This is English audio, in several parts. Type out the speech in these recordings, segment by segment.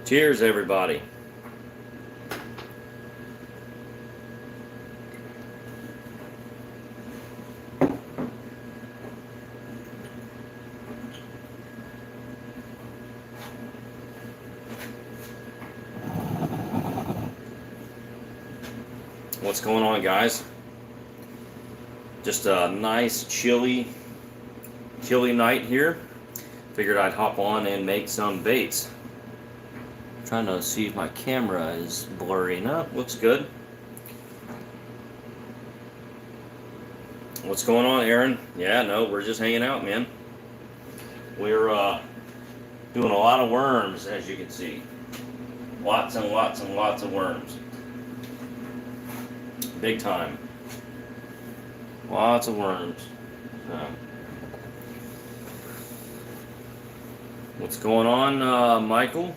Cheers, everybody. What's going on, guys? Just a nice chilly night here. Figured I'd hop on and make some baits. Trying to see if my camera is blurry. No, looks good. What's going on, Aaron? Yeah, no, we're just hanging out, man. We're doing a lot of worms, as you can see. Lots and lots and lots of worms. Big time. Lots of worms. So. What's going on, Michael?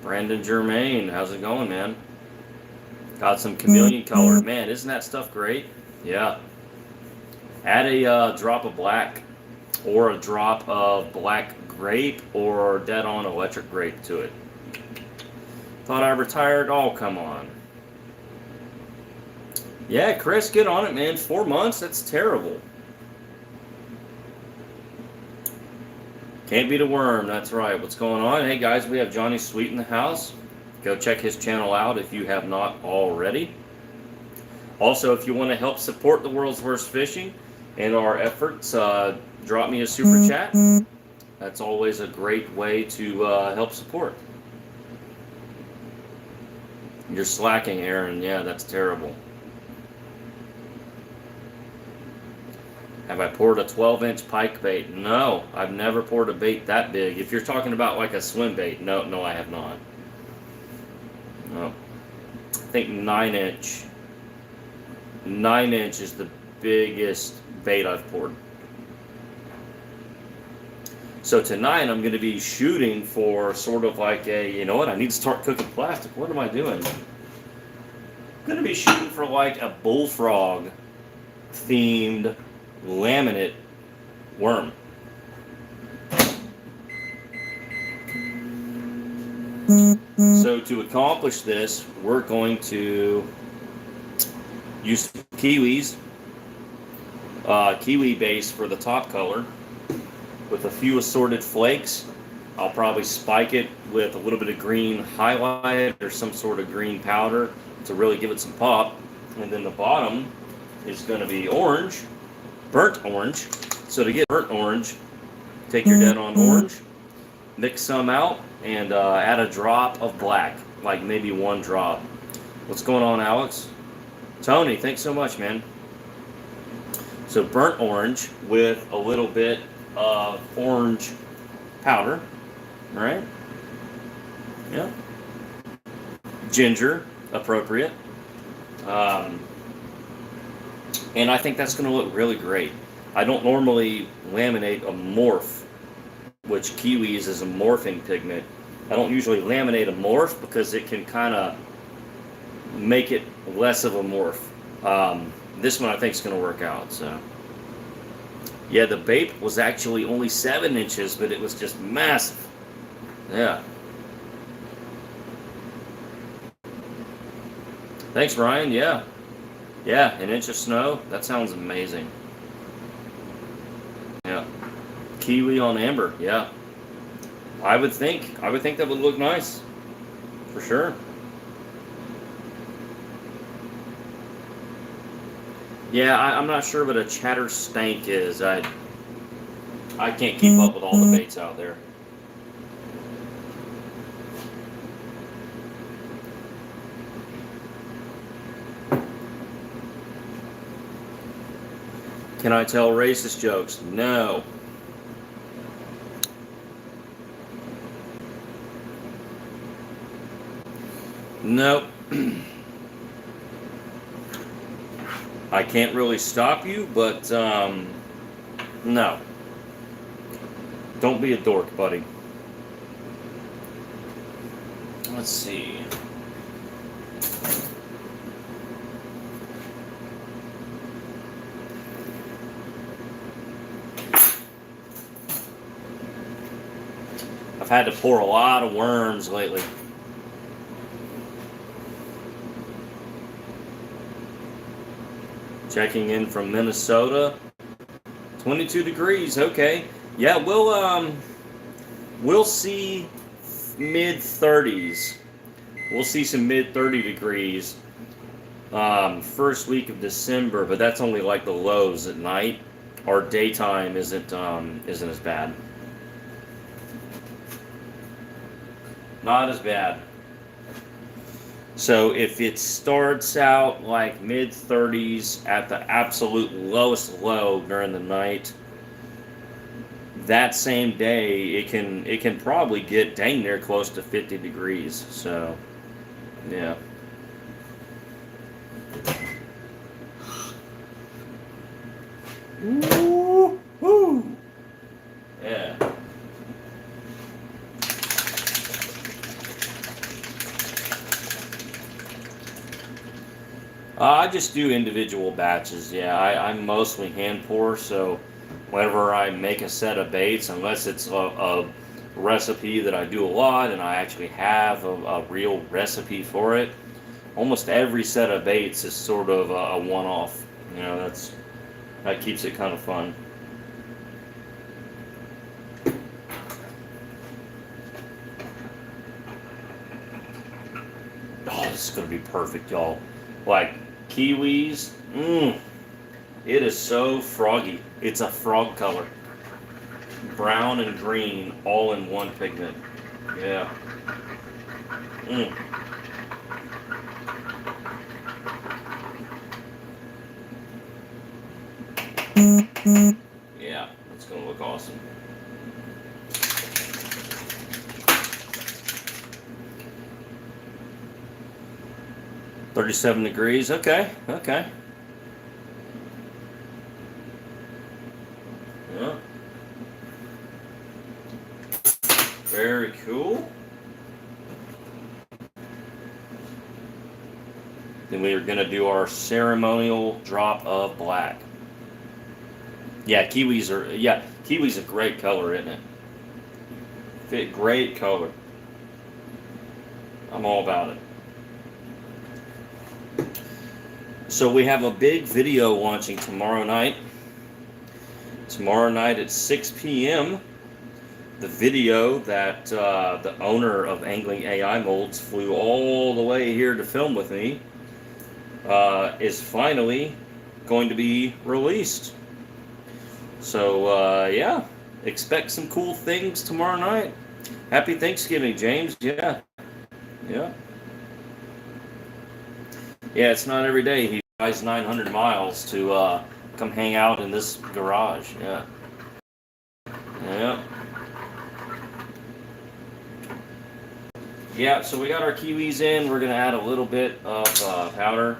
Brandon Germain, how's it going, man? Got some chameleon color. Man, isn't that stuff great? Yeah. Add a drop of black or a drop of black grape or dead on electric grape to it. Thought I retired? Oh, come on. Yeah, Chris, get on it, man. 4 months? That's terrible. Can't beat a worm, that's right. What's going on? Hey, guys, we have Johnny Sweet in the house. Go check his channel out if you have not already. Also, if you want to help support the World's Worst Fishing and our efforts, drop me a super chat. That's always a great way to help support. You're slacking, Aaron. Yeah, that's terrible. Have I poured a 12-inch pike bait? No, I've never poured a bait that big. If you're talking about like a swim bait, no, I have not. No. I think 9-inch. 9-inch is the biggest bait I've poured. So tonight I'm going to be shooting for sort of like a, you know what, I need to start cooking plastic. What am I doing? I'm going to be shooting for like a bullfrog themed laminate worm. So to accomplish this, we're going to use kiwis, kiwi base for the top color, with a few assorted flakes. I'll probably spike it with a little bit of green highlight or some sort of green powder to really give it some pop. And then the bottom is going to be orange, burnt orange. So to get burnt orange, take your dead on orange, mix some out, and add a drop of black, like maybe 1 drop. What's going on, Alex? Tony, thanks so much, man. So burnt orange with a little bit of orange powder, all right? Yeah. Ginger, appropriate. And I think that's going to look really great. I don't normally laminate a morph, which kiwis is a morphing pigment. I don't usually laminate a morph because it can kind of make it less of a morph. This one I think is going to work out. So, yeah, the bait was actually only 7 inches, but it was just massive. Yeah. Thanks, Ryan. Yeah. Yeah, 1 inch of snow. That sounds amazing. Yeah. Kiwi on amber. Yeah. I would think that would look nice. For sure. Yeah, I'm not sure what a chatter stank is. I can't keep up with all the baits out there. Can I tell racist jokes? No. Nope. I can't really stop you, but no. Don't be a dork, buddy. Let's see. I've had to pour a lot of worms lately. Checking in from Minnesota. 22 degrees. Okay. Yeah, we'll see mid 30s. We'll see some mid 30 degrees first week of December, but that's only like the lows at night. Our daytime isn't as bad. Not as bad. So if it starts out like mid 30s at the absolute lowest low during the night, that same day it can probably get dang near close to 50 degrees. So yeah. Woo, woo. Yeah. I just do individual batches. Yeah, I'm mostly hand pour, so whenever I make a set of baits, unless it's a recipe that I do a lot and I actually have a real recipe for it, almost every set of baits is sort of a one-off. You know, that keeps it kind of fun. Oh, this is gonna be perfect, y'all. Like kiwis, it is so froggy. It's a frog color. Brown and green all in one pigment. Yeah. Yeah, it's gonna look awesome. $37 degrees. Okay. Yeah. Very cool. Then we are going to do our ceremonial drop of black. Yeah, kiwis a great color, isn't it? Great color. I'm all about it. So we have a big video launching tomorrow night. Tomorrow night at 6 p.m. The video that the owner of Angling AI Molds flew all the way here to film with me is finally going to be released. So yeah, expect some cool things tomorrow night. Happy Thanksgiving, James. Yeah. Yeah, it's not every day he flies 900 miles to come hang out in this garage. Yeah. Yeah, so we got our kiwis in. We're going to add a little bit of powder.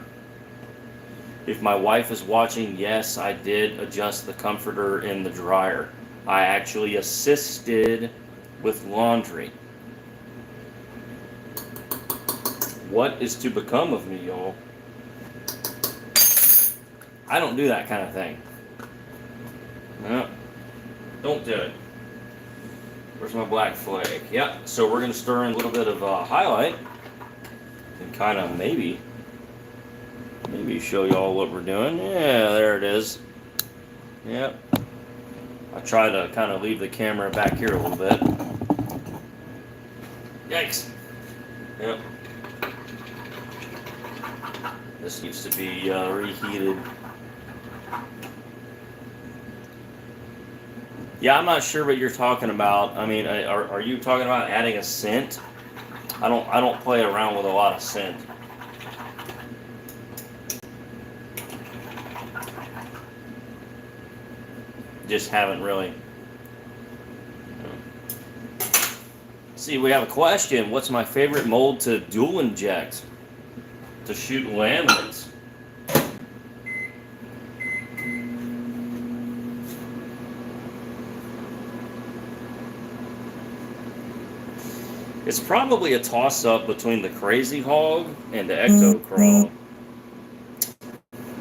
If my wife is watching, yes, I did adjust the comforter in the dryer. I actually assisted with laundry. What is to become of me, y'all? I don't do that kind of thing. No, don't do it. Where's my black flake? Yep, so we're going to stir in a little bit of highlight and kind of maybe show y'all what we're doing. Yeah, there it is. Yep. I try to kind of leave the camera back here a little bit. Yikes. Yep. This needs to be reheated. Yeah, I'm not sure what you're talking about. I mean, are you talking about adding a scent? I don't play around with a lot of scent. Just haven't really. See, we have a question. What's my favorite mold to dual inject? To shoot laminates. It's probably a toss-up between the Crazy Hog and the Ecto Crawl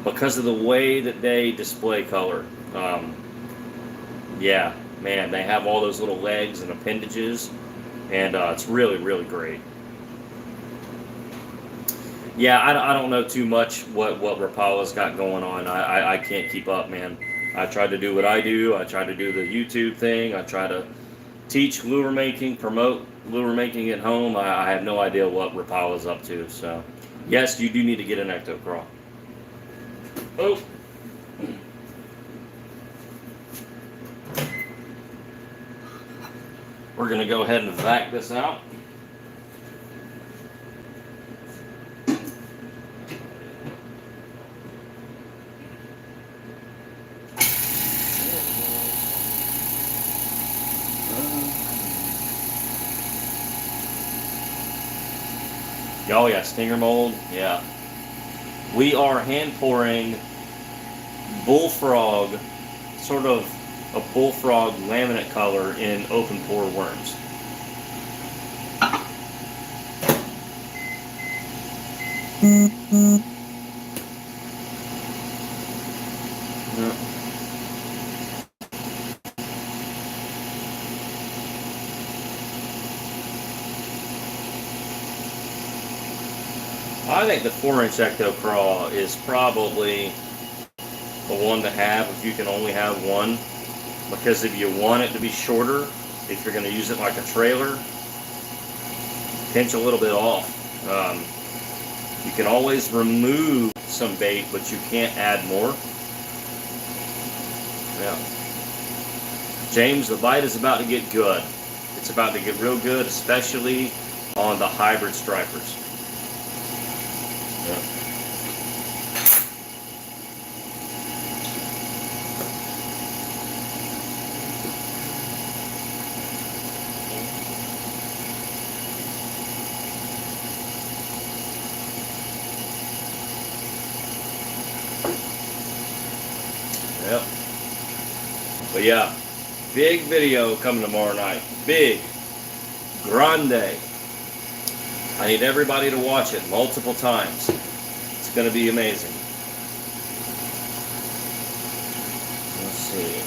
because of the way that they display color. Yeah, man, they have all those little legs and appendages. and it's really, really great. Yeah, I don't know too much what Rapala's got going on. I can't keep up, man. I try to do what I do. I try to do the YouTube thing. I try to teach lure making, promote lure making at home. I have no idea what Rapala's up to. So, yes, you do need to get an ecto crawl. Oh. We're going to go ahead and vac this out. Oh yeah, stinger mold, yeah. We are hand pouring bullfrog, sort of a bullfrog laminate color in open pore worms. I think the 4-inch ecto crawl is probably a one to have if you can only have one, because if you want it to be shorter, if you're going to use it like a trailer, pinch a little bit off. You can always remove some bait, but you can't add more. Yeah. James, the bite is about to get good. It's about to get real good, especially on the hybrid stripers. Yeah. Yep. But yeah, big video coming tomorrow night. Big. Grande. I need everybody to watch it multiple times. It's going to be amazing. Let's see.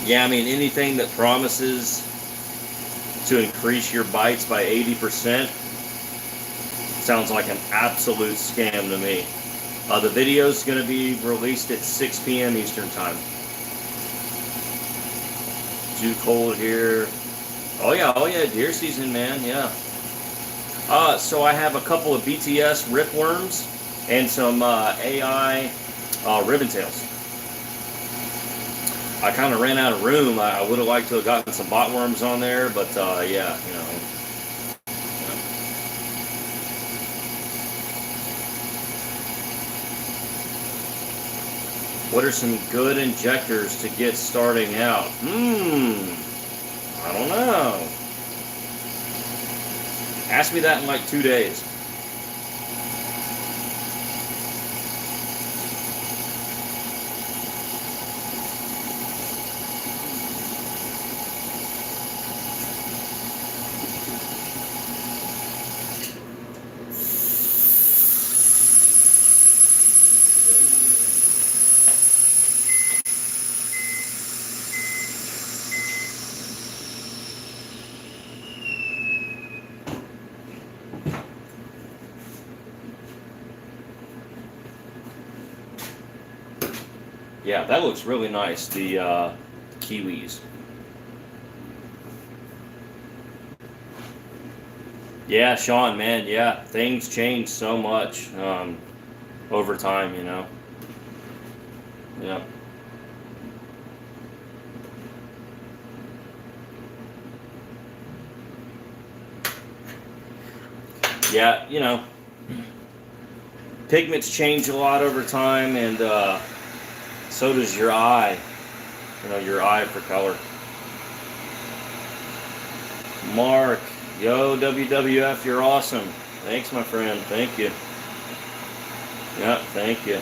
Yeah, I mean, anything that promises to increase your bites by 80% sounds like an absolute scam to me. The video is going to be released at 6 p.m. Eastern Time. Too cold here. Oh yeah, deer season, man, yeah. So I have a couple of BTS ripworms and some AI ribbon tails. I kind of ran out of room. I would have liked to have gotten some botworms on there, but yeah, you know. What are some good injectors to get starting out? I don't know. Ask me that in like 2 days. Yeah, that looks really nice, the kiwis. Yeah, Sean, man, yeah, things change so much over time, you know. Yeah. Yeah, you know, pigments change a lot over time, and so does your eye. You know, your eye for color. Mark, yo, WWF, you're awesome. Thanks, my friend. Thank you. Yeah, thank you.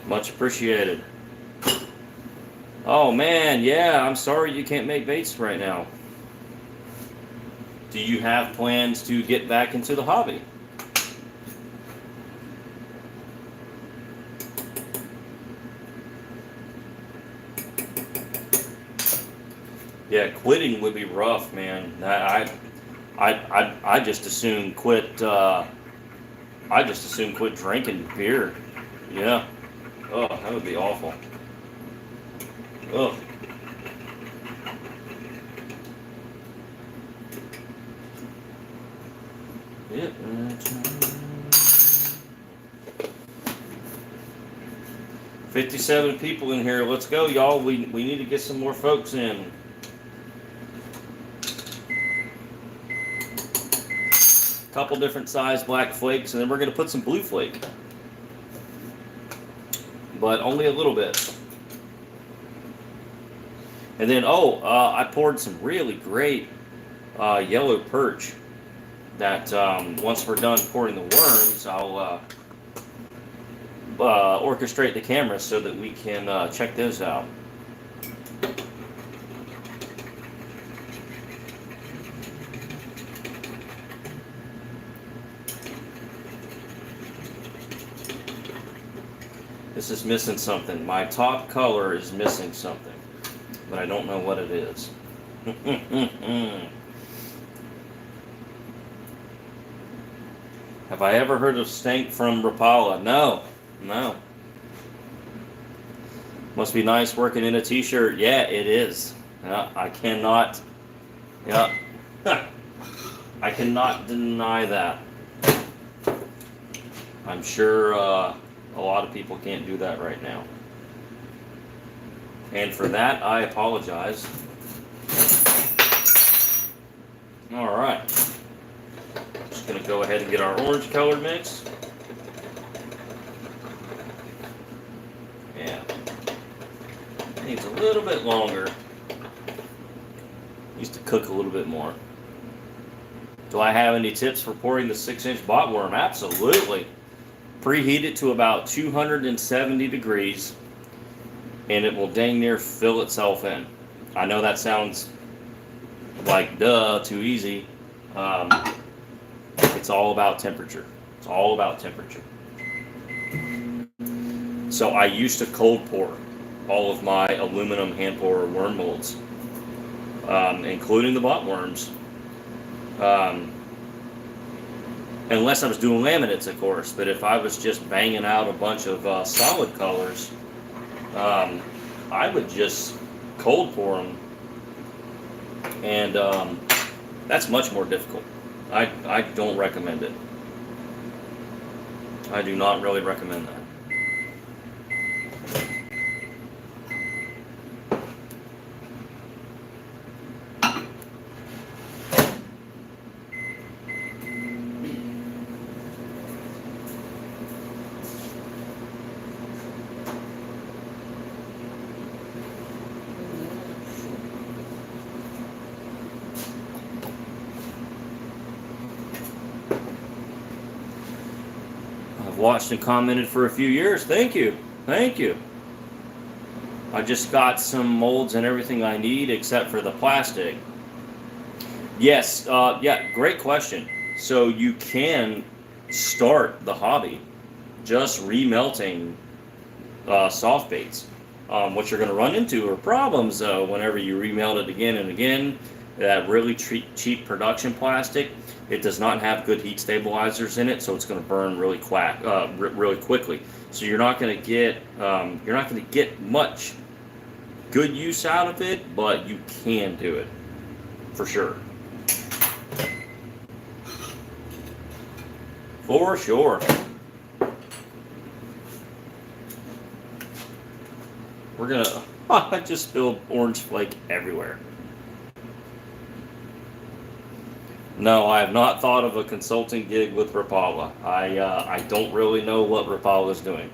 Much appreciated. Oh man, yeah, I'm sorry you can't make baits right now. Do you have plans to get back into the hobby? Yeah, quitting would be rough, man. I just assume quit. I just assume quit drinking beer. Yeah. Oh, that would be awful. Oh. Yep. 57 people in here. Let's go, y'all. We need to get some more folks in. Couple different size black flakes, and then we're going to put some blue flake. But only a little bit. And then, I poured some really great yellow perch that once we're done pouring the worms, I'll orchestrate the camera so that we can check those out. This is missing something. My top color is missing something, but I don't know what it is. Have I ever heard of stank from Rapala? No. Must be nice working in a t-shirt. Yeah, it is. Yeah, I cannot. Yeah. I cannot deny that. I'm sure a lot of people can't do that right now. And for that, I apologize. All right. Just going to go ahead and get our orange color mix. Yeah. Needs a little bit longer. Needs to cook a little bit more. Do I have any tips for pouring the 6-inch botworm? Absolutely. Preheat it to about 270 degrees, and it will dang near fill itself in. I know that sounds like too easy. It's all about temperature. It's all about temperature. So I used to cold pour all of my aluminum hand pour worm molds, including the botworms. Unless I was doing laminates, of course. But if I was just banging out a bunch of solid colors, I would just cold pour them. And that's much more difficult. I don't recommend it. I do not really recommend that. Watched and commented for a few years. Thank you. I just got some molds and everything I need except for the plastic. Yes, yeah, great question. So you can start the hobby just remelting soft baits. What you're going to run into are problems whenever you remelt it again and again. That really cheap production plastic, it does not have good heat stabilizers in it, so it's going to burn really really quickly. So you're not going to get much good use out of it, but you can do it for sure. For sure. We're gonna. I just spilled orange flake everywhere. No, I have not thought of a consulting gig with Rapala. I don't really know what Rapala is doing.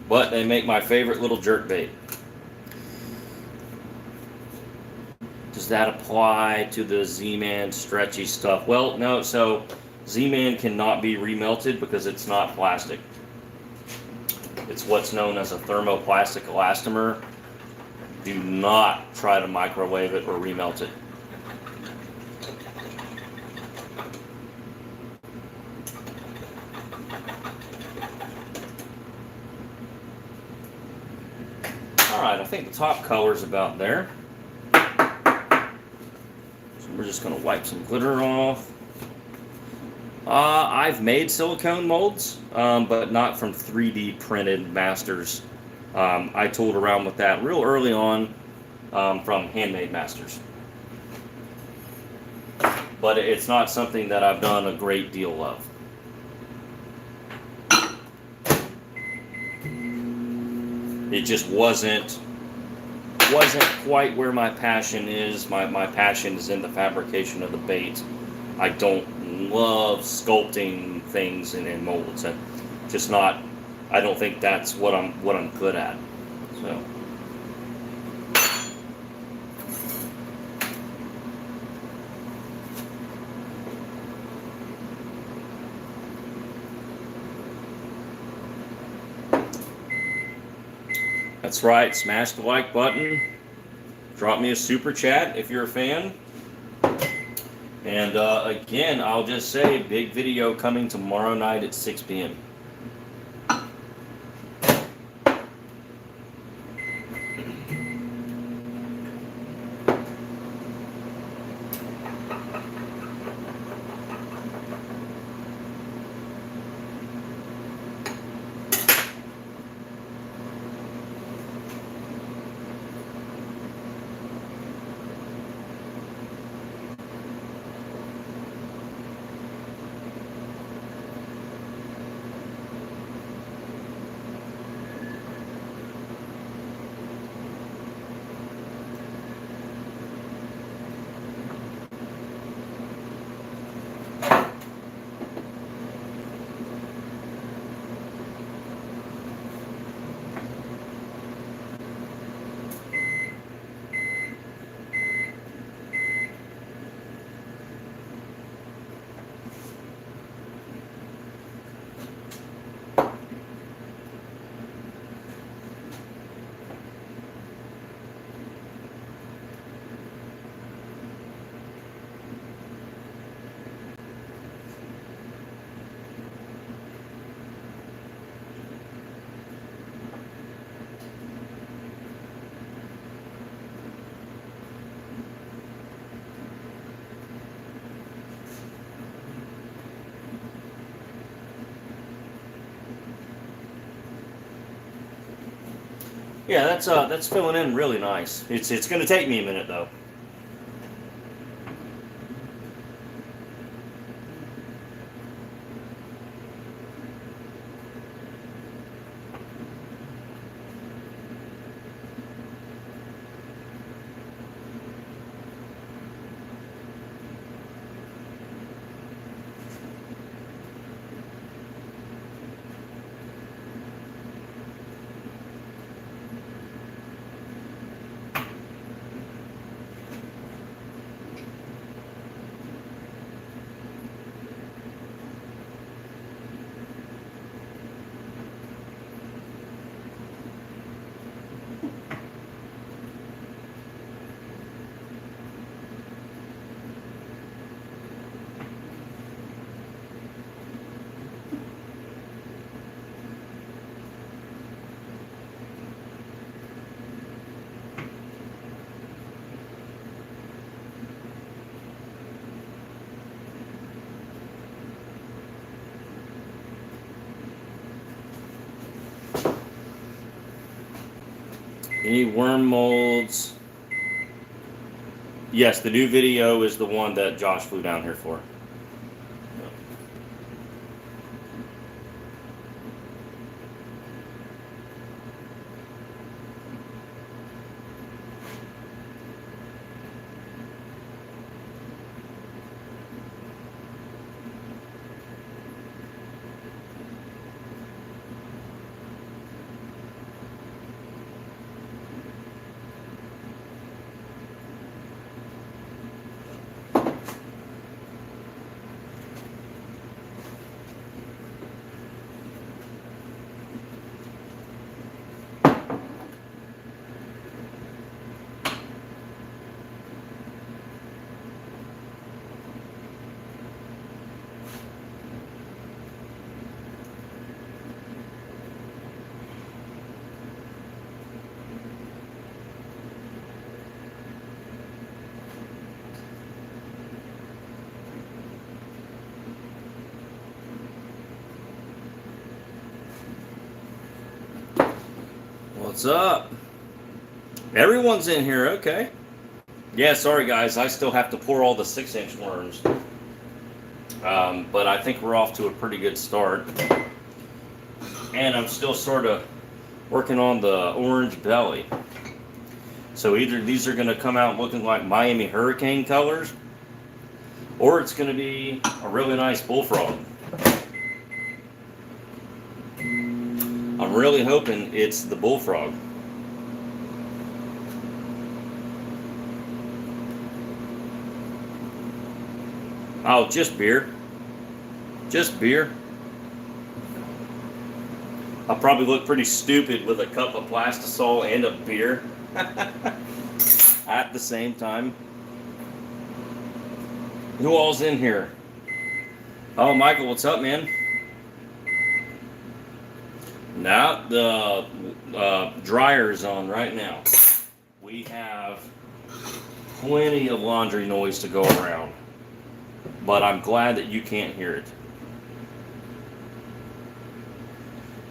But they make my favorite little jerk bait. Does that apply to the Z-Man stretchy stuff? Well, no. So Z-Man cannot be remelted because it's not plastic. It's what's known as a thermoplastic elastomer. Do not try to microwave it or remelt it. Alright, I think the top color's about there. So we're just going to wipe some glitter off. I've made silicone molds, but not from 3D printed masters. I tooled around with that real early on from Handmade Masters. But it's not something that I've done a great deal of. It just wasn't quite where my passion is. My passion is in the fabrication of the bait. I don't love sculpting things in molds. I don't think that's what I'm good at. So that's right. Smash the like button. Drop me a super chat if you're a fan. And again, I'll just say, big video coming tomorrow night at 6 p.m. Yeah, that's filling in really nice. It's going to take me a minute though. Any worm molds? Yes, the new video is the one that Josh flew down here for. What's up? Everyone's in here, okay. Yeah, sorry guys, I still have to pour all the 6-inch worms. But I think we're off to a pretty good start. And I'm still sort of working on the orange belly. So either these are going to come out looking like Miami Hurricane colors, or it's going to be a really nice bullfrog. I'm really hoping it's the bullfrog. Oh, just beer. Just beer. I'll probably look pretty stupid with a cup of plastisol and a beer at the same time. Who all's in here? Oh, Michael, what's up, man? Now the dryer's on right now. We have plenty of laundry noise to go around, but I'm glad that you can't hear it.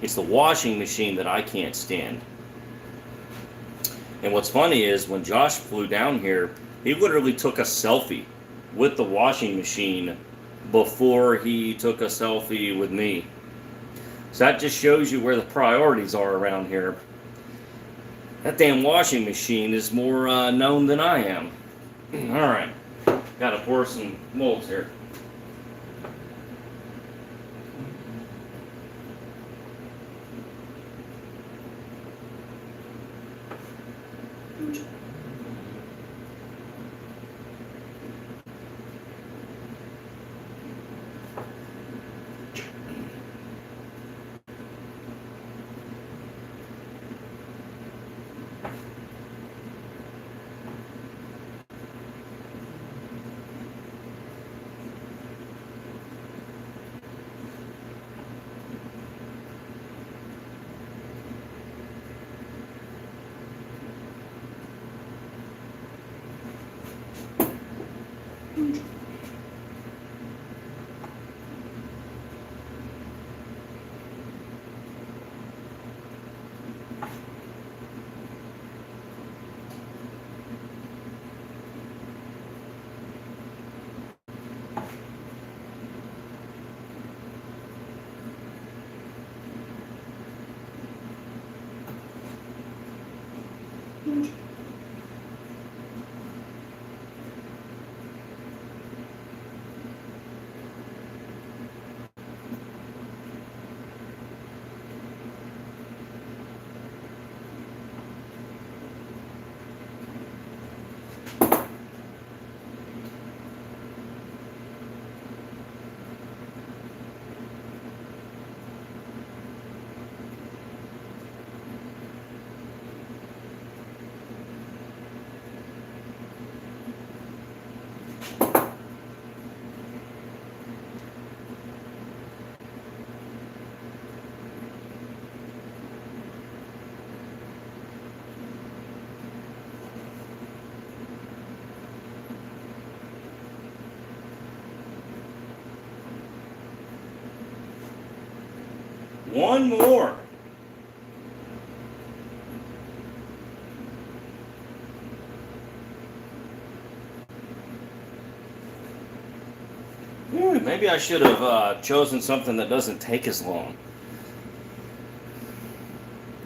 It's the washing machine that I can't stand. And what's funny is when Josh flew down here, he literally took a selfie with the washing machine before he took a selfie with me. So that just shows you where the priorities are around here. That damn washing machine is more known than I am. All right, got to pour some molds here. One more. Maybe I should have chosen something that doesn't take as long.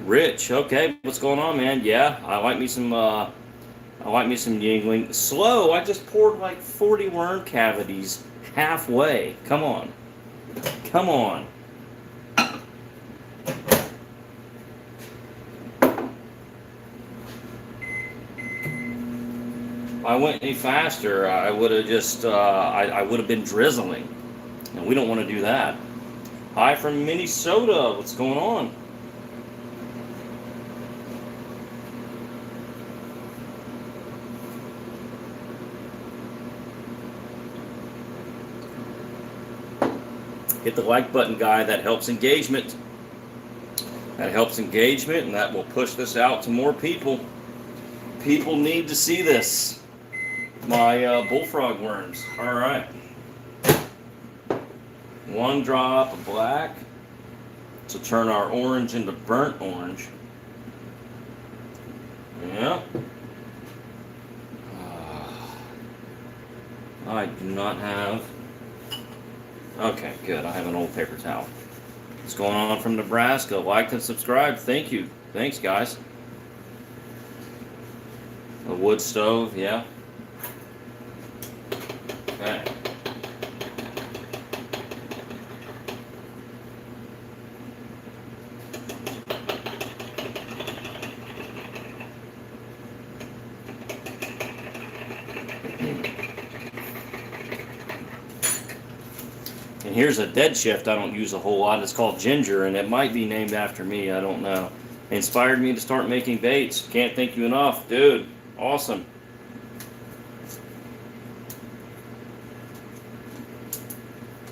Rich, okay, what's going on, man? Yeah, I like me some Yingling. Slow, I just poured like 40 worm cavities halfway. Come on. Come on. If I went any faster, I would have just, I would have been drizzling. And we don't want to do that. Hi from Minnesota. What's going on? Hit the like button, guy. That helps engagement. That helps engagement, and that will push this out to more people. People need to see this. My bullfrog worms. All right. One drop of black to turn our orange into burnt orange. Yeah. I do not have. Okay, good. I have an old paper towel. What's going on from Nebraska? Like and subscribe. Thank you. Thanks, guys. A wood stove, yeah. Okay. And here's a dead shift I don't use a whole lot. It's called Ginger, and it might be named after me. I don't know. It inspired me to start making baits. Can't thank you enough, dude. Awesome.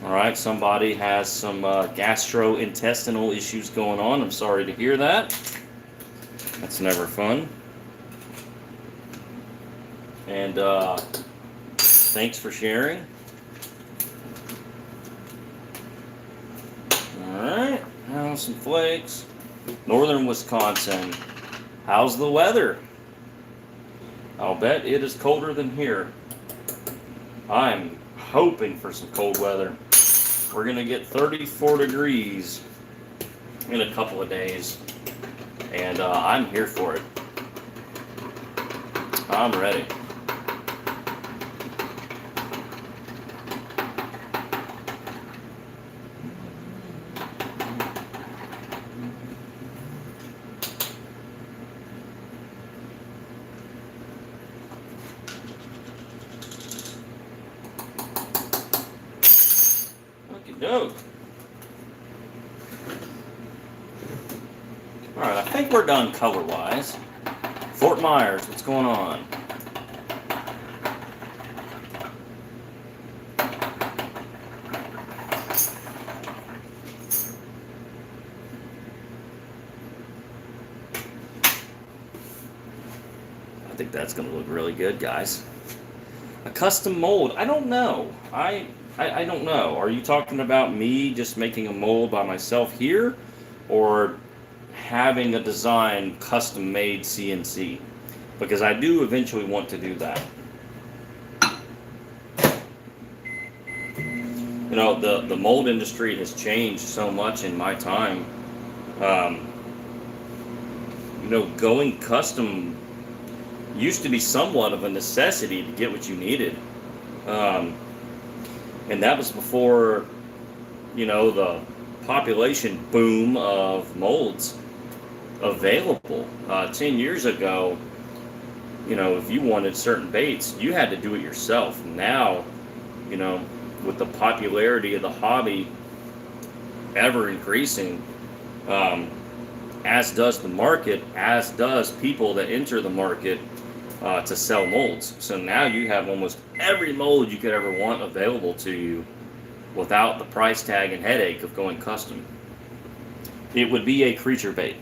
All right, somebody has some gastrointestinal issues going on. I'm sorry to hear that. That's never fun. And thanks for sharing. Alright, now some flakes. Northern Wisconsin. How's the weather? I'll bet it is colder than here. I'm hoping for some cold weather. We're going to get 34 degrees in a couple of days. And I'm here for it. I'm ready. Dope. Alright, I think we're done color-wise. Fort Myers, what's going on? I think that's going to look really good, guys. A custom mold. I don't know. I don't know. Are you talking about me just making a mold by myself here, or having a design custom made CNC? Because I do eventually want to do that. You know, the mold industry has changed so much in my time. You know, going custom used to be somewhat of a necessity to get what you needed. And that was before, you know, the population boom of molds available. 10 years ago, you know, if you wanted certain baits, you had to do it yourself. Now, you know, with the popularity of the hobby ever increasing, as does the market, as does people that enter the market to sell molds. So now you have almost every mold you could ever want available to you without the price tag and headache of going custom. It would be a creature bait.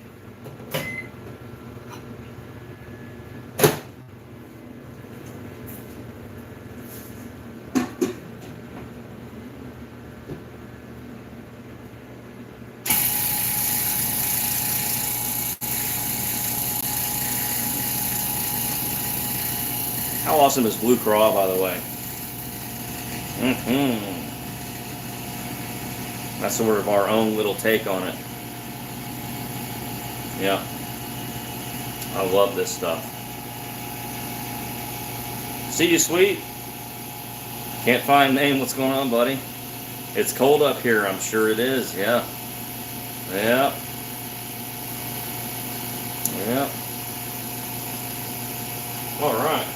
How awesome is Blue Craw, by the way? That's sort of our own little take on it. Yeah. I love this stuff. See you, sweet. Can't find name. What's going on, buddy? It's cold up here. I'm sure it is. Yeah. Yeah. Yeah. All right.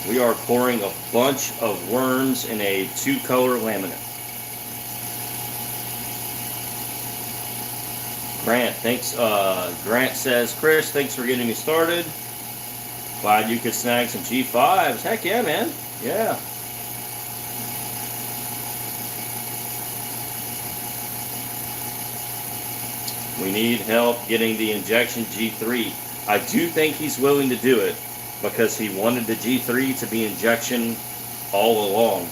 We are pouring a bunch of worms in a 2-color laminate. Grant, thanks. Grant says, Chris, thanks for getting me started. Glad you could snag some G5s. Heck yeah, man. Yeah. We need help getting the Injection G3. I do think he's willing to do it because he wanted the G3 to be Injection all along.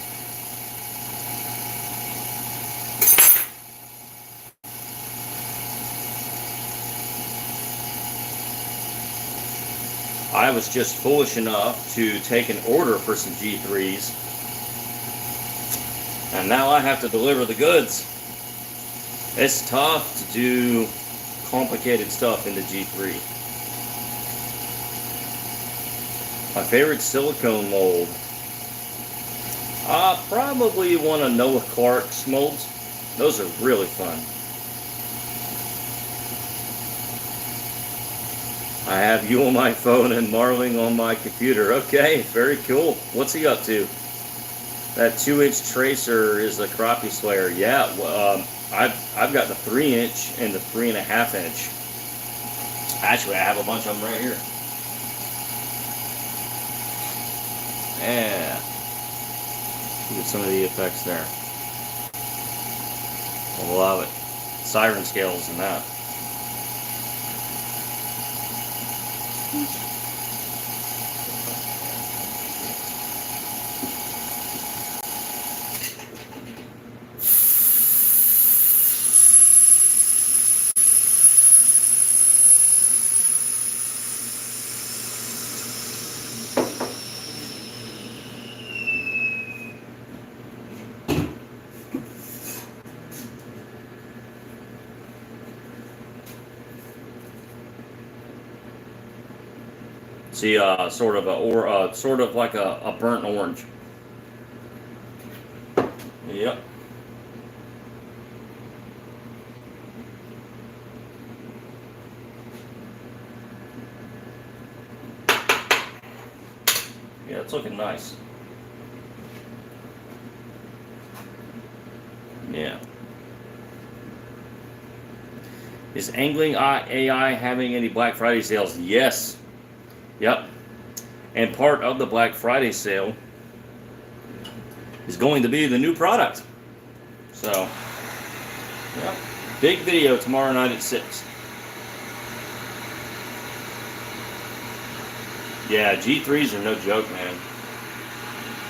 I was just foolish enough to take an order for some G3s, and now I have to deliver the goods. It's tough to do complicated stuff in the G3. My favorite silicone mold. Probably one of Noah Clark's molds. Those are really fun. I have you on my phone and Marling on my computer. Okay, very cool. What's he up to? That 2-inch tracer is a crappie slayer. Yeah, I've got the 3-inch and the 3.5-inch. Actually, I have a bunch of them right here. Yeah. Look at some of the effects there. I love it. Siren scales and that. See, sort of like a burnt orange. Yep. Yeah, it's looking nice. Yeah. Is Angling AI having any Black Friday sales? Yes. Yep. And part of the Black Friday sale is going to be the new product. So, yep. Big video tomorrow night at 6. Yeah, G3s are no joke, man.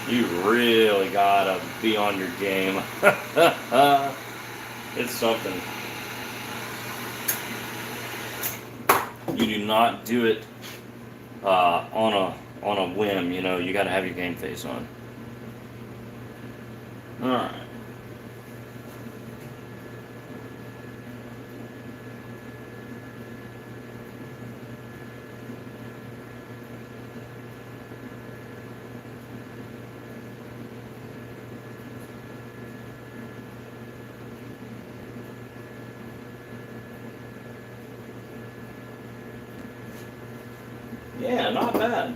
You really gotta be on your game. It's something. You do not do it on a whim. You know, you got to have your game face on. All right. Yeah, not bad.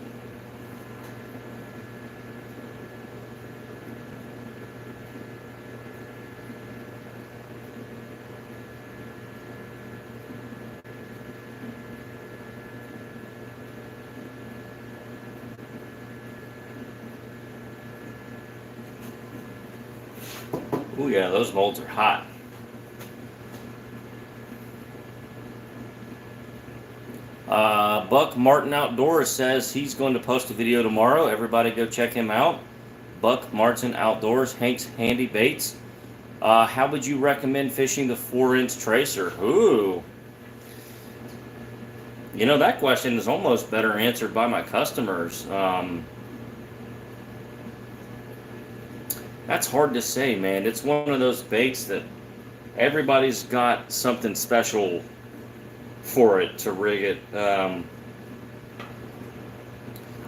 Oh yeah, those molds are hot. Buck Martin Outdoors says he's going to post a video tomorrow. Everybody go check him out. Buck Martin Outdoors, Hank's Handy Baits. How would you recommend fishing the 4-inch tracer? Ooh. You know, that question is almost better answered by my customers. That's hard to say, man. It's one of those baits that everybody's got something special for it to rig it.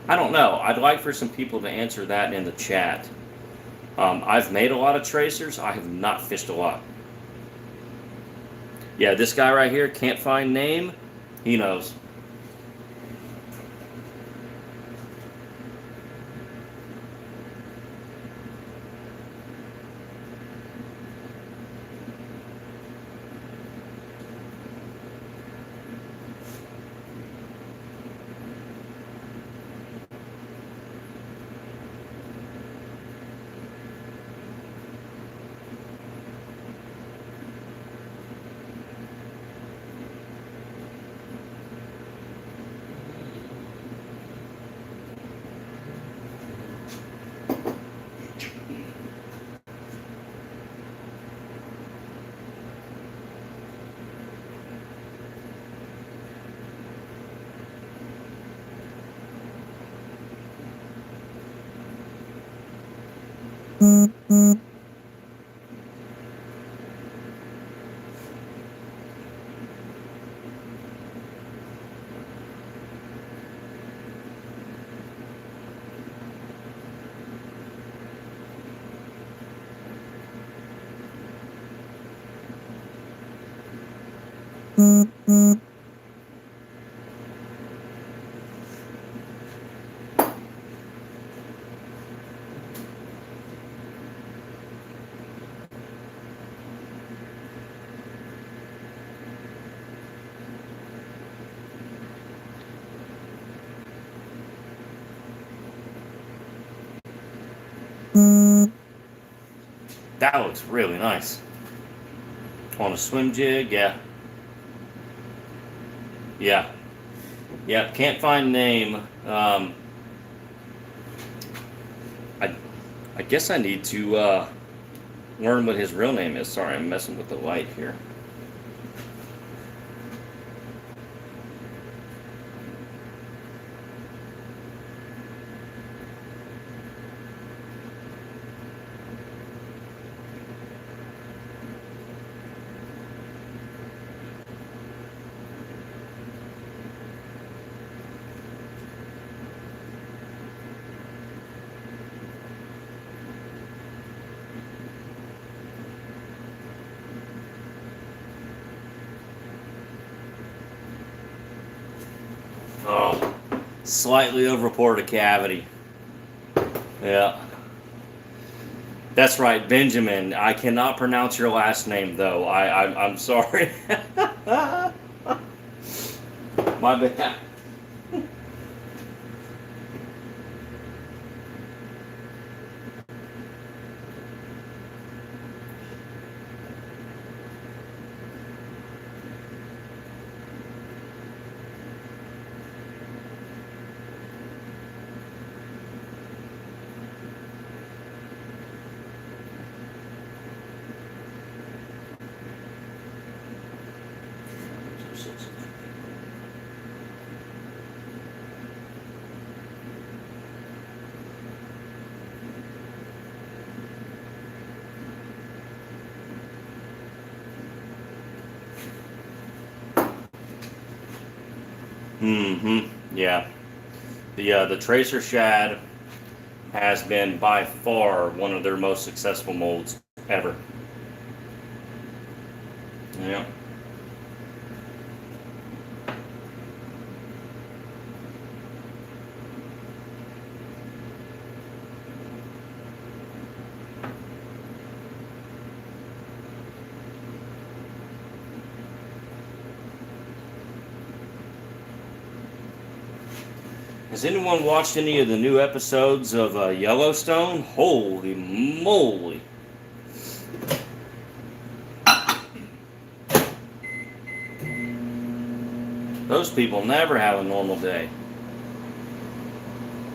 I don't know. I'd like for some people to answer that in the chat. I've made a lot of tracers. I have not fished a lot. Yeah, this guy right here, can't find name. He knows. That looks really nice. On a swim jig, yeah. Yeah. Yeah, can't find name. I guess I need to learn what his real name is. Sorry, I'm messing with the light here. Oh, slightly over-poured a cavity. Yeah. That's right, Benjamin. I cannot pronounce your last name, though. I'm sorry. My bad. Yeah. The Tracer Shad has been by far one of their most successful molds ever. Yeah. Has anyone watched any of the new episodes of Yellowstone? Holy moly! Those people never have a normal day.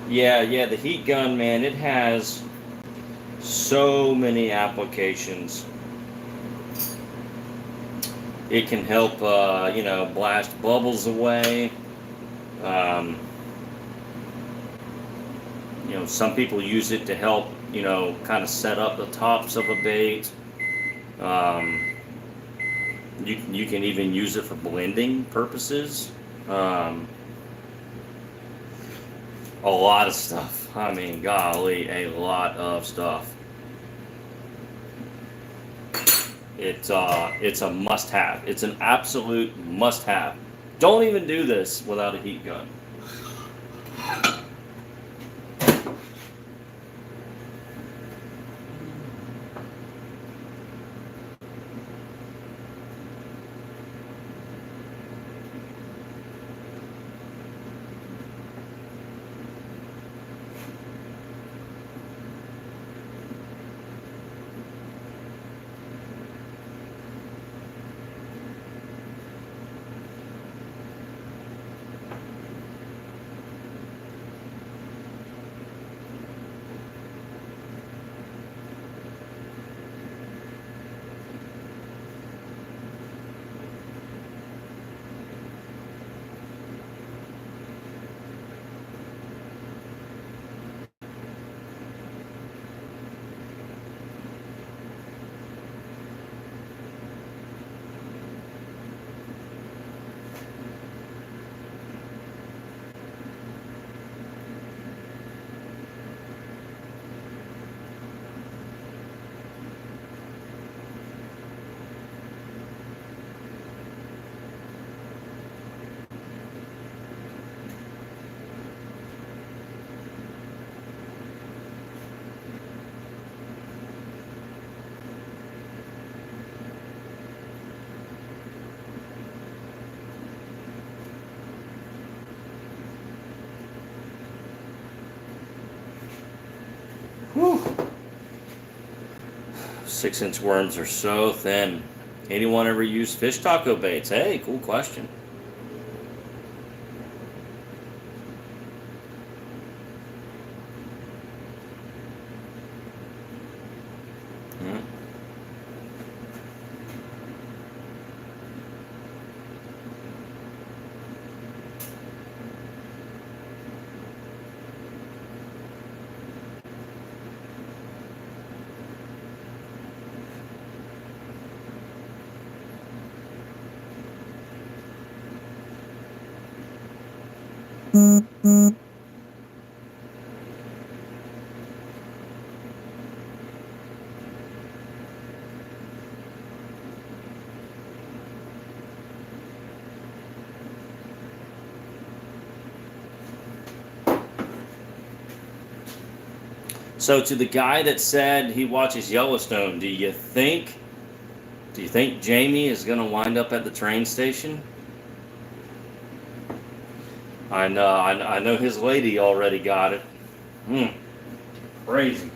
Yeah, the heat gun, man, it has so many applications. It can help, blast bubbles away. Some people use it to help, kind of set up the tops of a bait. You can even use it for blending purposes. A lot of stuff. I mean, golly, a lot of stuff. It's a must-have. It's an absolute must-have. Don't even do this without a heat gun. 6-inch worms are so thin. Anyone ever use fish taco baits? Hey, cool question. Hmm. So to the guy that said he watches Yellowstone, do you think Jamie is going to wind up at the train station? I know his lady already got it. Hmm, crazy.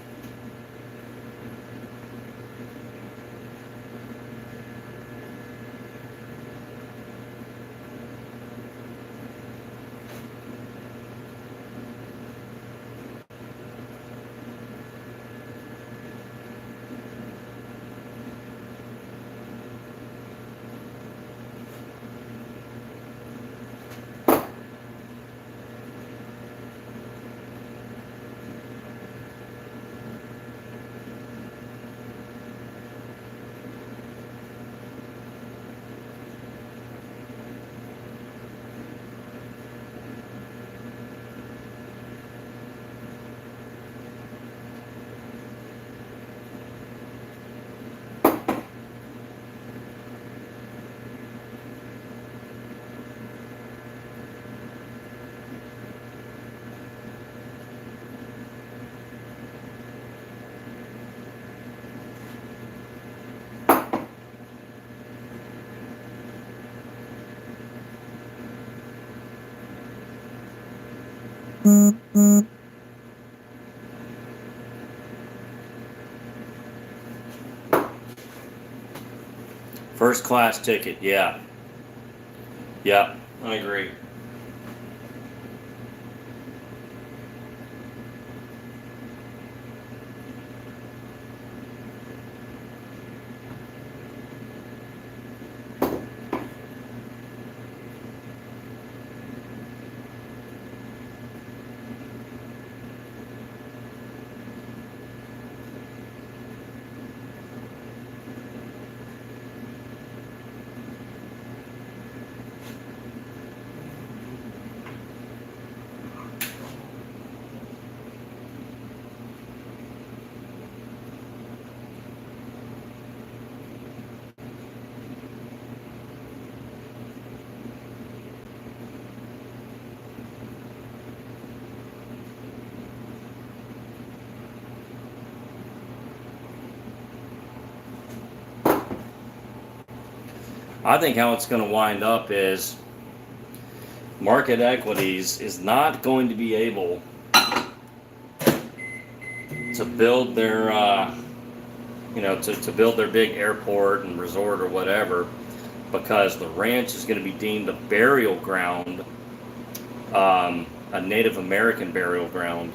First class ticket, yeah. Yeah, I agree. I think how it's going to wind up is market equities is not going to be able to build their, to build their big airport and resort or whatever, because the ranch is going to be deemed a burial ground, a Native American burial ground,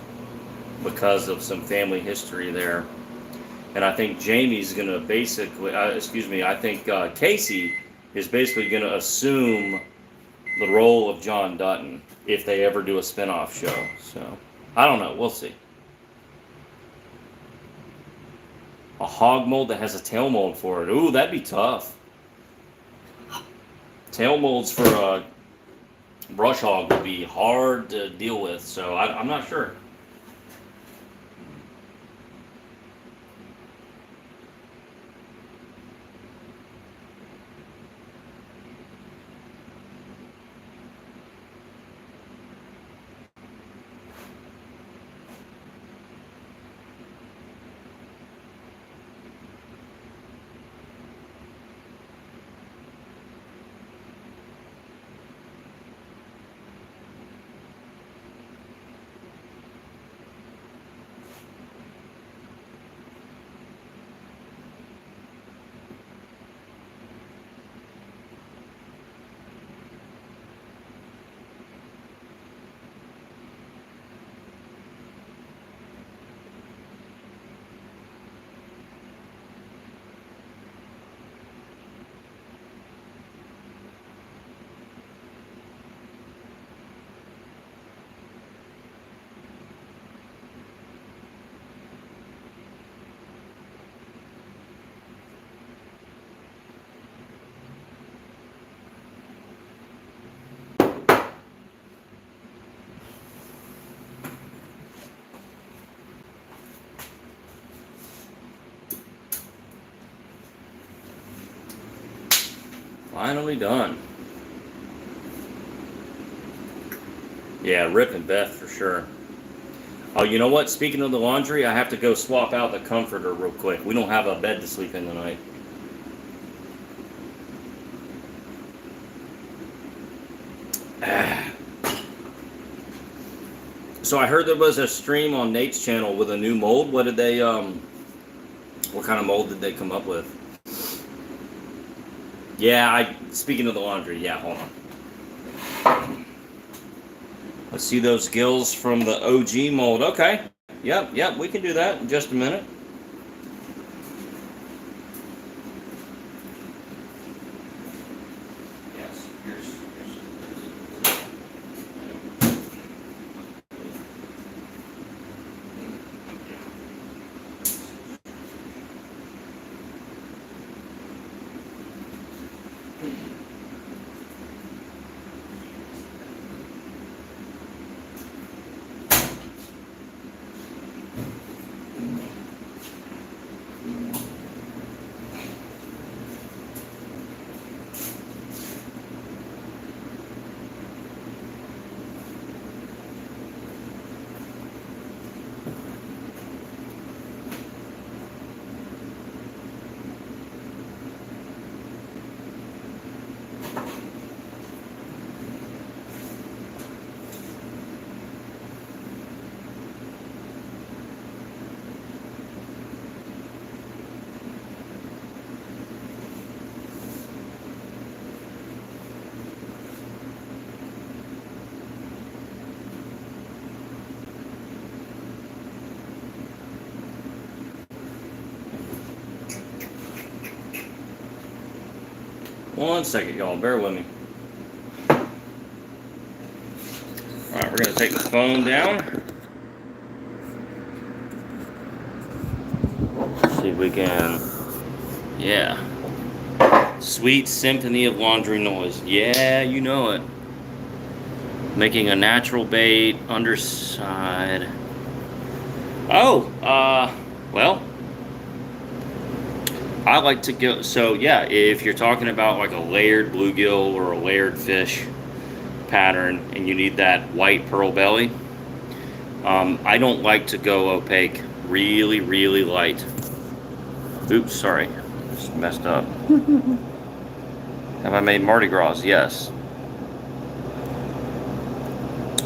because of some family history there. And I think Jamie's going to basically, I think Casey is basically going to assume the role of John Dutton if they ever do a spinoff show. So I don't know. We'll see. A hog mold that has a tail mold for it. Ooh, that'd be tough. Tail molds for a brush hog would be hard to deal with. So I'm not sure. Finally done. Yeah, Rip and Beth for sure. Oh, you know what? Speaking of the laundry, I have to go swap out the comforter real quick. We don't have a bed to sleep in tonight. So I heard there was a stream on Nate's channel with a new mold. What did they, what kind of mold did they come up with? Yeah, speaking of the laundry, yeah, hold on. Let's see those gills from the OG mold. Okay. Yep, we can do that in just a minute. Yes, here's one second, y'all. Bear with me. Alright, we're going to take the phone down. See if we can. Yeah. Sweet symphony of laundry noise. Yeah, you know it. Making a natural bait, underside. Oh, well. I like to go, so yeah, if you're talking about like a layered bluegill or a layered fish pattern and you need that white pearl belly, I don't like to go opaque, really, really light. Oops, sorry, just messed up. Have I made Mardi Gras? Yes.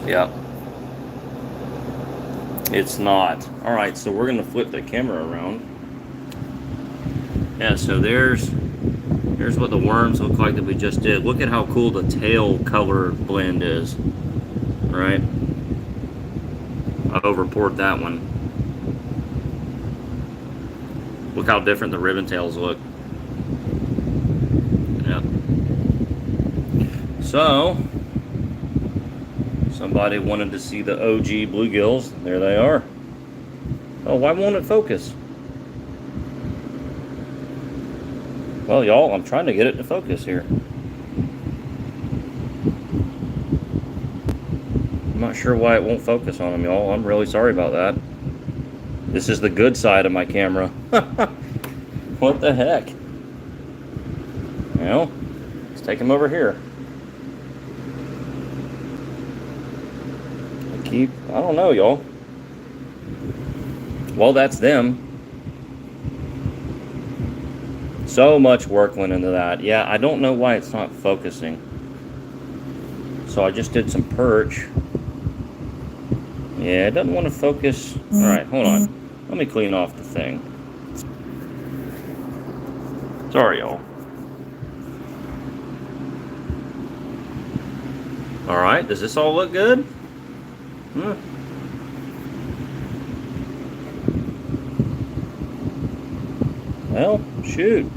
Yep. It's not. All right, so we're gonna flip the camera around. Yeah, so here's what the worms look like that we just did. Look at how cool the tail color blend is, right? I over-poured that one. Look how different the ribbon tails look. Yep. So, somebody wanted to see the OG bluegills. There they are. Oh, why won't it focus? Well, y'all, I'm trying to get it to focus here. I'm not sure why it won't focus on them, y'all. I'm really sorry about that. This is the good side of my camera. What the heck? Well, let's take him over here. I don't know, y'all. Well, that's them. So much work went into that. Yeah, I don't know why it's not focusing. So I just did some perch. Yeah, it doesn't want to focus. All right, hold on. Let me clean off the thing. Sorry, y'all. All right, does this all look good? Well, shoot.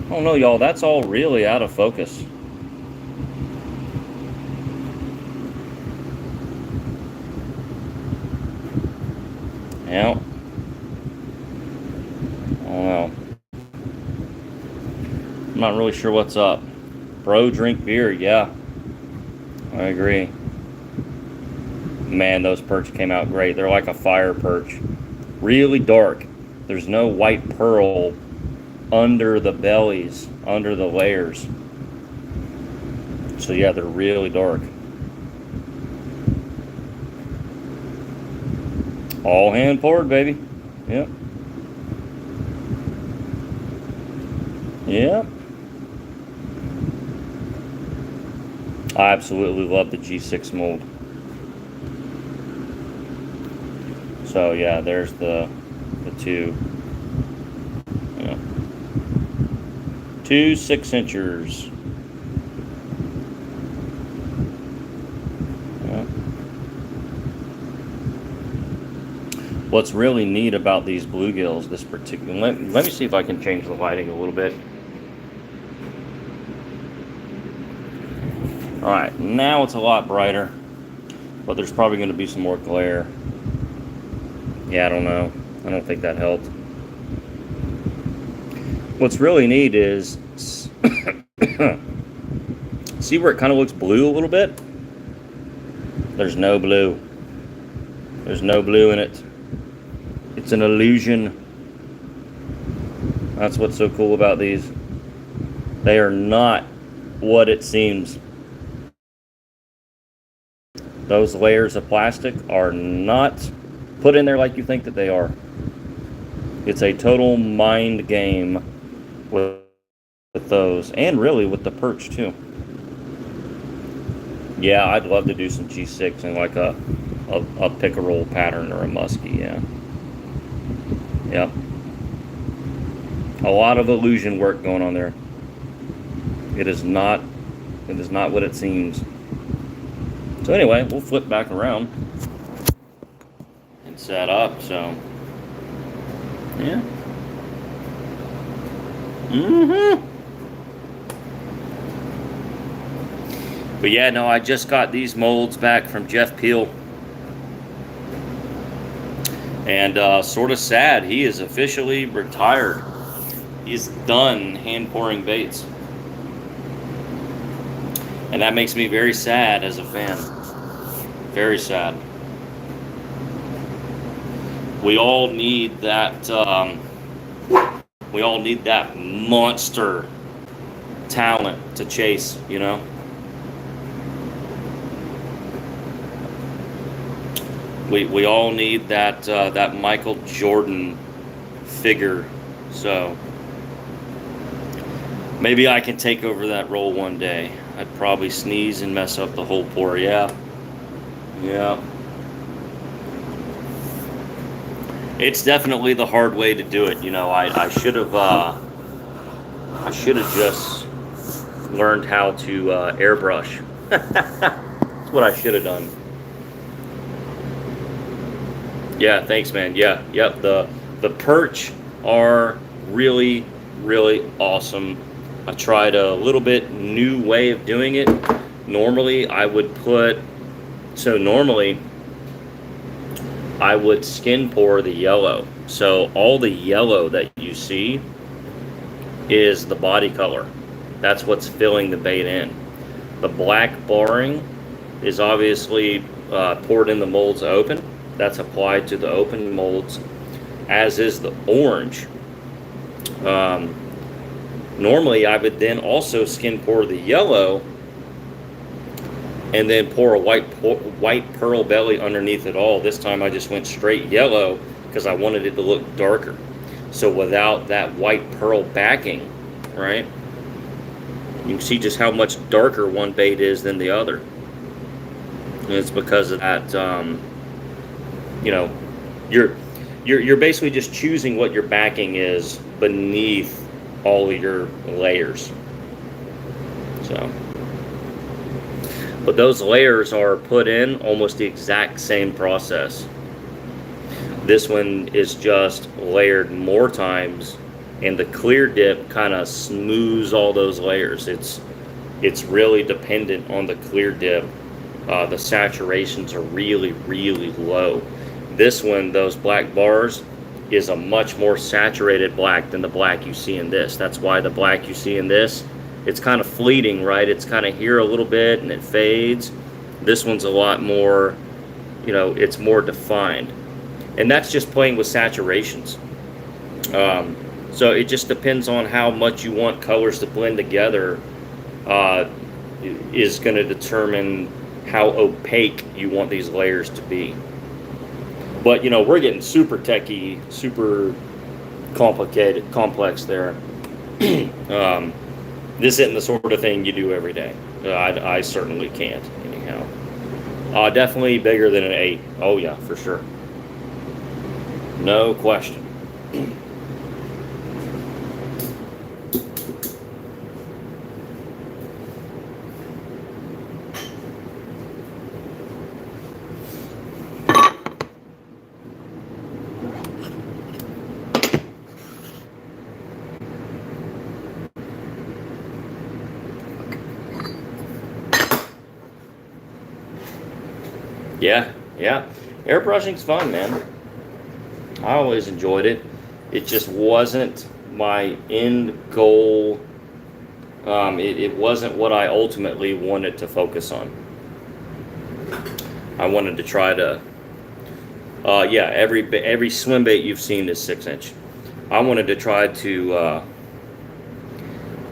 I don't know, y'all. That's all really out of focus. Yeah. I don't know. I'm not really sure what's up. Bro, drink beer. Yeah. I agree. Man, those perch came out great. They're like a fire perch. Really dark. There's no white pearl under the bellies. under the layers. So yeah, they're really dark. All hand poured, baby. Yep. Yep. I absolutely love the G6 mold. So yeah, there's the two. Yeah. 2 6-inchers. Yeah. What's really neat about these bluegills, this particular, let me see if I can change the lighting a little bit. All right, now it's a lot brighter, but there's probably going to be some more glare. Yeah, I don't know. I don't think that helped. What's really neat is, see where it kind of looks blue a little bit? There's no blue. There's no blue in it. It's an illusion. That's what's so cool about these. They are not what it seems. Those layers of plastic are not put in there like you think that they are. It's a total mind game with those, and really with the perch too. Yeah, I'd love to do some G6 in like a pickerel pattern or a muskie. Yeah. Yep. A lot of illusion work going on there. It is not what it seems. So anyway, we'll flip back around and set up. So yeah. But yeah, no, I just got these molds back from Jeff Peel. And sort of sad, he is officially retired. He's done hand pouring baits. And that makes me very sad as a fan. Very sad. We all need that monster talent to chase, you know? We all need that Michael Jordan figure. So maybe I can take over that role one day. I'd probably sneeze and mess up the whole pour. Yeah. It's definitely the hard way to do it. You know, I should have just learned how to airbrush. That's what I should have done. Yeah, thanks, man. Yeah, yep. The perch are really, really awesome. I tried a little bit new way of doing it. Normally, I would skin pour the yellow. So all the yellow that you see is the body color. That's what's filling the bait in. The black barring is obviously poured in the molds open. That's applied to the open molds, as is the orange. Normally, I would then also skin pour the yellow and then pour a white pearl belly underneath it all. This time I just went straight yellow because I wanted it to look darker. So without that white pearl backing, right, you can see just how much darker one bait is than the other. And it's because of that, you know, you're basically just choosing what your backing is beneath all of your layers. So, but those layers are put in almost the exact same process. This one is just layered more times, and the clear dip kind of smooths all those layers. It's really dependent on the clear dip. The saturations are really, really low. This one, those black bars, is a much more saturated black than the black you see in this. That's why the black you see in this, it's kind of fleeting, right? It's kind of here a little bit and it fades. This one's a lot more, you know, it's more defined. And that's just playing with saturations. So it just depends on how much you want colors to blend together, uh, is going to determine how opaque you want these layers to be. But we're getting super techy, super complicated, complex there. This isn't the sort of thing you do every day. I certainly can't, anyhow. Definitely bigger than an 8. Oh yeah, for sure. No question. Yeah, yeah. Airbrushing's fun, man. I always enjoyed it. It just wasn't my end goal. It wasn't what I ultimately wanted to focus on. I wanted to try to, yeah, every swim bait you've seen is 6-inch. I wanted to try to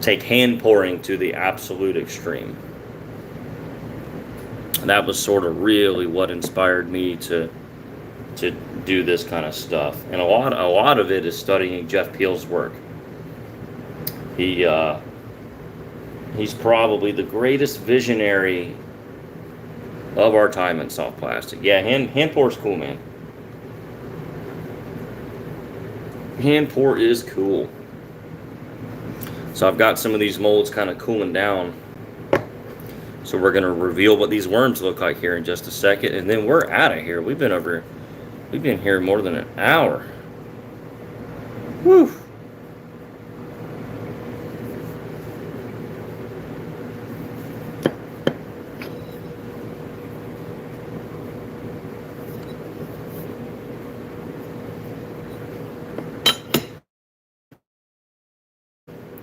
take hand pouring to the absolute extreme. That was sort of really what inspired me to do this kind of stuff, and a lot of it is studying Jeff Peel's work. He's probably the greatest visionary of our time in soft plastic. Yeah, hand pour is cool, man. Hand pour is cool. So I've got some of these molds kind of cooling down. So we're going to reveal what these worms look like here in just a second, and then we're out of here. We've been here more than an hour. Woo!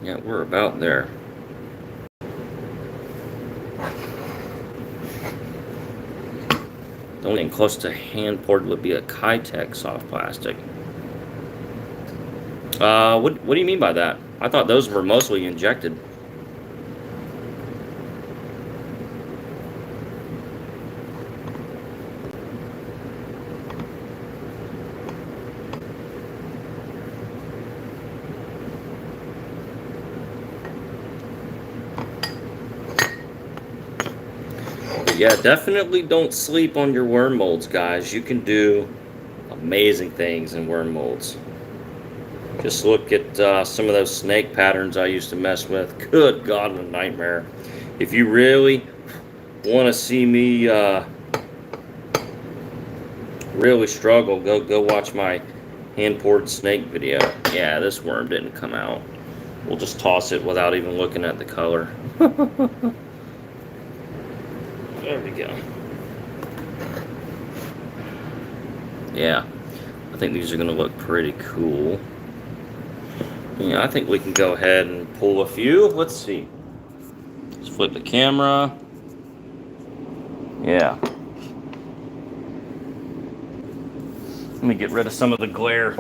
Yeah, we're about there. The only thing close to hand poured would be a Kitech soft plastic. What do you mean by that? I thought those were mostly injected. Yeah, definitely don't sleep on your worm molds, guys. You can do amazing things in worm molds. Just look at some of those snake patterns I used to mess with. Good God, what a nightmare. If you really want to see me really struggle, go watch my hand-poured snake video. Yeah, this worm didn't come out. We'll just toss it without even looking at the color. There we go. Yeah, I think these are going to look pretty cool. Yeah, I think we can go ahead and pull a few. Let's see. Let's flip the camera. Yeah. Let me get rid of some of the glare.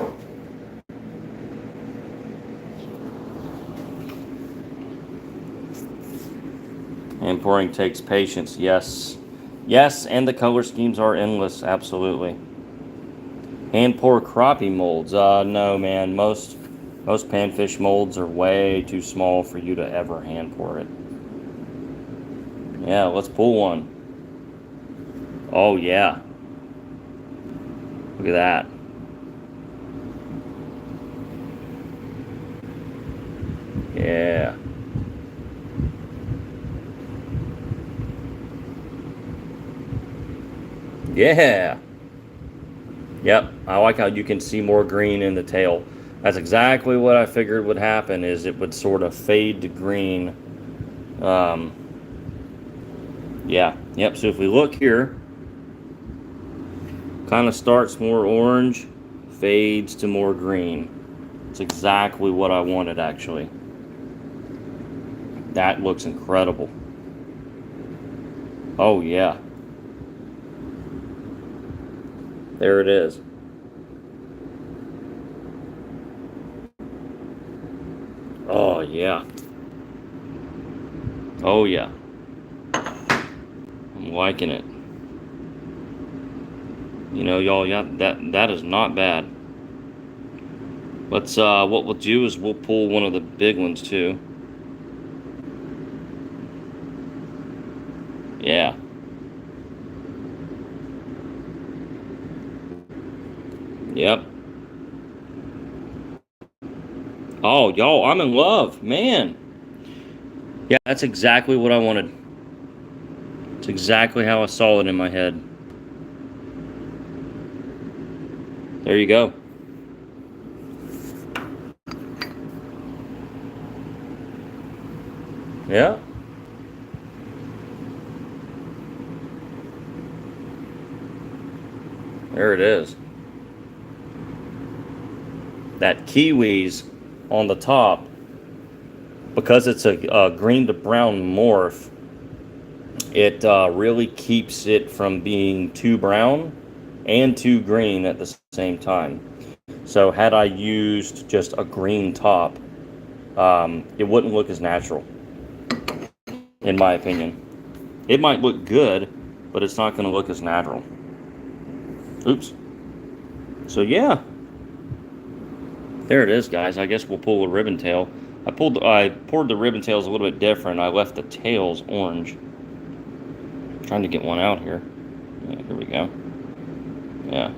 Hand pouring takes patience. Yes. Yes, and the color schemes are endless. Absolutely. Hand pour crappie molds. No, man. Most panfish molds are way too small for you to ever hand pour it. Yeah, let's pull one. Oh, yeah. Look at that. Yeah. Yeah. Yep. I like how you can see more green in the tail. That's exactly what I figured would happen, is it would sort of fade to green. Yeah. Yep. So if we look here, kind of starts more orange, fades to more green. It's exactly what I wanted, actually. That looks incredible. Oh, yeah. There it is. Oh yeah. Oh yeah. I'm liking it. You know, y'all, yeah, that is not bad. Let's what we'll do is we'll pull one of the big ones too. Yeah. Yep. Oh, y'all, I'm in love, man. Yeah, that's exactly what I wanted. It's exactly how I saw it in my head. There you go. Yeah. There it is. That kiwi's on the top, because it's a green to brown morph, it really keeps it from being too brown and too green at the same time. So had I used just a green top, it wouldn't look as natural, in my opinion. It might look good, but it's not going to look as natural. Oops. So yeah, there it is, guys. I guess we'll pull a ribbon tail. I poured the ribbon tails a little bit different. I left the tails orange. Trying to get one out here. Yeah, here we go. Yeah.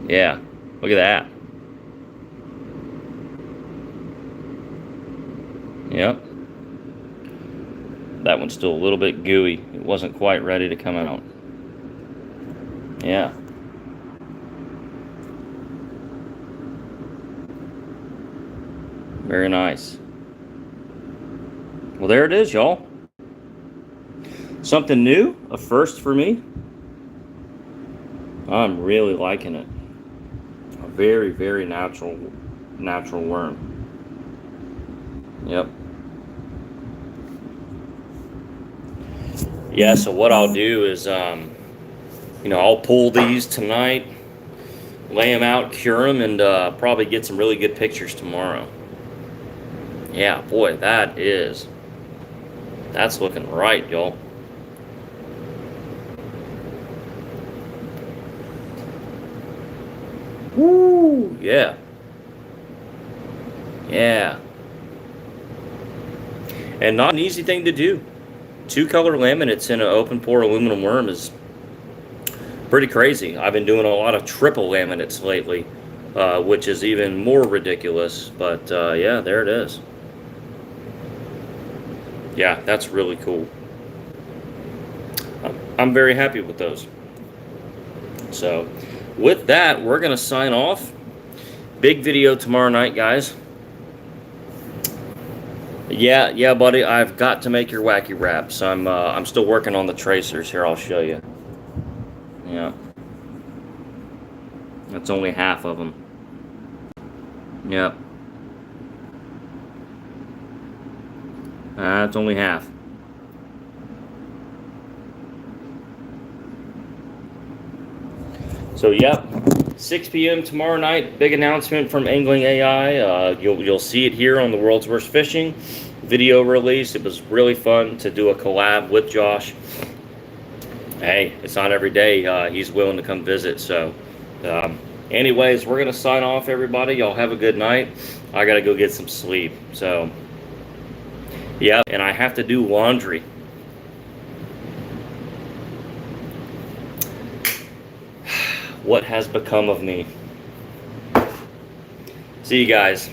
Yeah. Look at that. Yep. That one's still a little bit gooey. It wasn't quite ready to come out. Yeah. Very nice. Well, there it is, y'all. Something new, a first for me. I'm really liking it. A very, very natural worm. Yep. Yeah, so what I'll do is, I'll pull these tonight, lay them out, cure them, and probably get some really good pictures tomorrow. Yeah, boy, that's looking right, y'all. Woo, yeah. Yeah. And not an easy thing to do. 2-color laminates in an open pore aluminum worm is pretty crazy. I've been doing a lot of triple laminates lately, which is even more ridiculous. But yeah, there it is. Yeah, that's really cool. I'm very happy with those. So with that, we're going to sign off. Big video tomorrow night, guys. Yeah, buddy. I've got to make your wacky wraps. I'm still working on the tracers here. I'll show you. Yeah, that's only half of them. Yep, that's only half. So yep, 6 p.m. tomorrow night. Big announcement from Angling AI. You'll see it here on the World's Worst Fishing video release. It was really fun to do a collab with Josh. Hey, it's not every day he's willing to come visit. So, anyways, we're gonna sign off, everybody. Y'all have a good night. I gotta go get some sleep. So, yeah, and I have to do laundry. What has become of me? See you guys.